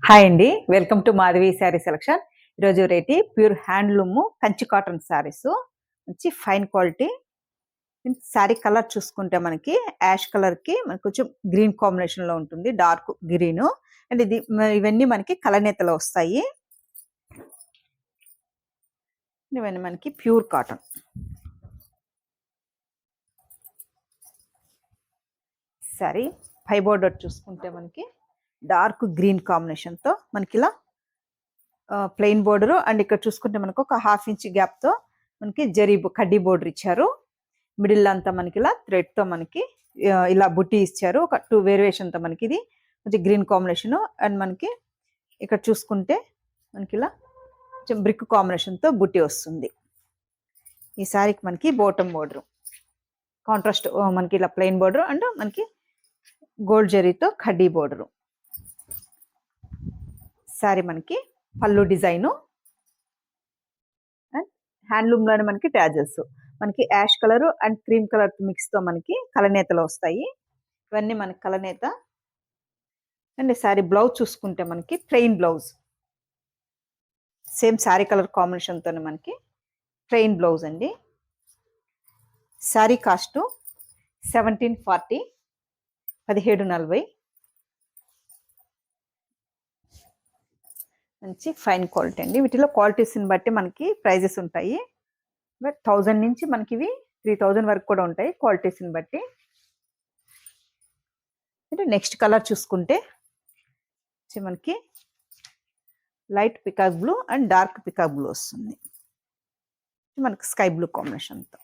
Hi అండి, welcome to Madhavi sari selection. ఈరోజు రేటి pure handloom Kanchi cotton saris మంచి ఫైన్ క్వాలిటీ. శారీ కలర్ చూసుకుంటే మనకి యాష్ కలర్కి మనకి కొంచెం గ్రీన్ కాంబినేషన్లో ఉంటుంది, డార్క్ గ్రీన్. అండ్ ఇవన్నీ మనకి కలనేతలో వస్తాయి. ఇవన్నీ మనకి ప్యూర్ కాటన్. శారీ పై బోర్డర్ చూసుకుంటే మనకి డార్క్ గ్రీన్ కాంబినేషన్తో మనకి ఇలా ప్లెయిన్ బోర్డరు. అండ్ ఇక్కడ చూసుకుంటే మనకు ఒక 1/2 ఇంచ్ గ్యాప్తో మనకి కడ్డీ బోర్డర్ ఇచ్చారు. మిడిల్ అంతా మనకి ఇలా థ్రెడ్తో మనకి ఇలా బుట్టి ఇచ్చారు. ఒక 2 వేరియేషన్తో మనకి ఇది కొంచెం గ్రీన్ కాంబినేషను. అండ్ మనకి ఇక్కడ చూసుకుంటే మనకి ఇలా కొంచెం బ్రిక్ కాంబినేషన్తో బుట్టి వస్తుంది. ఈ శారీకి మనకి బాటమ్ బోర్డరు కాంట్రాస్ట్ మనకి ఇలా ప్లెయిన్ బోర్డరు అండ్ మనకి గోల్డ్ జరీతో కడ్డీ బోర్డరు. శారీ మనకి పళ్ళు డిజైను అండ్ హ్యాండ్లూమ్లోనే మనకి ట్యాజెస్ మనకి ash colour and cream colour మిక్స్తో మనకి కలనేతలు వస్తాయి. ఇవన్నీ మనకి కలనేత. అండ్ శారీ బ్లౌజ్ చూసుకుంటే మనకి plain blouse, same sari colour కాంబినేషన్తోనే మనకి ప్లెయిన్ బ్లౌజ్ అండి. శారీ కాస్ట్ 1740, 1740. మంచి ఫైన్ క్వాలిటీ అండి. వీటిలో క్వాలిటీస్ని బట్టి మనకి ప్రైజెస్ ఉంటాయి. బట్ 1000 నుంచి మనకి ఇవి 3000 వరకు కూడా ఉంటాయి క్వాలిటీస్ని బట్టి. అంటే నెక్స్ట్ కలర్ చూసుకుంటే మనకి light peacock blue and dark peacock blue వస్తుంది. మనకి స్కై బ్లూ కాంబినేషన్తో.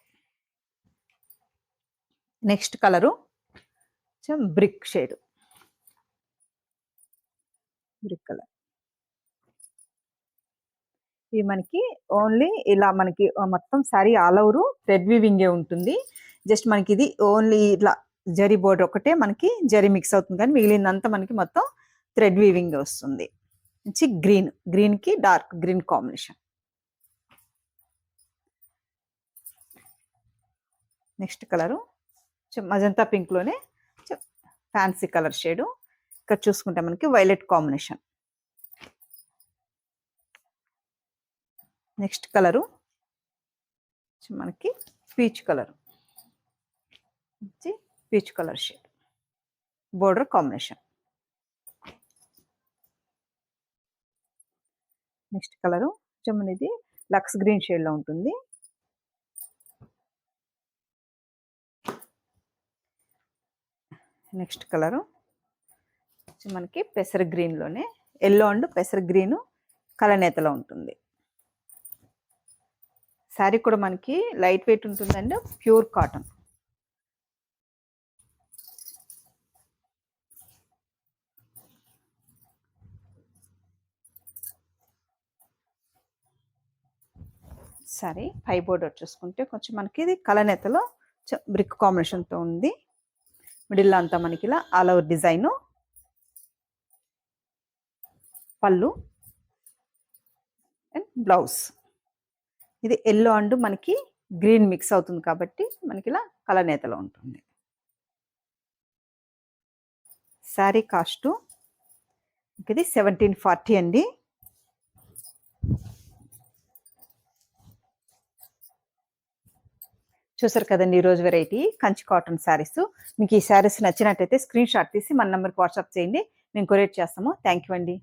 Next colour brick shade, brick colour. ఇది మనకి ఓన్లీ ఇలా మనకి మొత్తం శారీ ఆల్ ఓవర్ థ్రెడ్ వీవింగే ఉంటుంది. జస్ట్ మనకి ఇది ఓన్లీ ఇట్లా జరీ బోర్డర్ ఒకటే మనకి జరీ మిక్స్ అవుతుంది, కానీ మిగిలినంతా మనకి మొత్తం థ్రెడ్ వీవింగ్ వస్తుంది. మంచి గ్రీన్కి dark green combination. Next colour magenta పింక్లోనే ఫ్యాన్సీ కలర్ షేడు. ఇక్కడ చూసుకుంటే మనకి వైలెట్ కాంబినేషన్. నెక్స్ట్ కలరు మనకి peach colour shade, border combination. Next colour ఇది లక్స్ గ్రీన్ షేడ్లో ఉంటుంది. నెక్స్ట్ కలరు మనకి పెసర గ్రీన్లోనే ఎల్లో అండ్ పెసర గ్రీను కలనేతలో ఉంటుంది. శారీ కూడా మనకి లైట్ వెయిట్ ఉంటుందండి, ప్యూర్ కాటన్. శారీ పై బోర్డర్ చూసుకుంటే కొంచెం మనకి ఇది కలనేతలో బ్రిక్ కాంబినేషన్తో ఉంది. మిడిల్ అంతా మనకి ఇలా ఆల్ ఓవర్ డిజైను. పళ్ళు అండ్ బ్లౌజ్ ఇది ఎల్లో అండ్ మనకి గ్రీన్ మిక్స్ అవుతుంది కాబట్టి మనకి ఇలా కలనేతలో ఉంటుంది. శారీ కాస్టు ఇది 1740 అండి. చూసారు కదండి ఈరోజు వెరైటీ కంచి కాటన్ శారీస్. మీకు ఈ శారీస్ నచ్చినట్టయితే స్క్రీన్ షాట్ తీసి మన నెంబర్కి వాట్సాప్ చేయండి, మేము కొరియర్ చేస్తాము. థ్యాంక్ యూ అండి.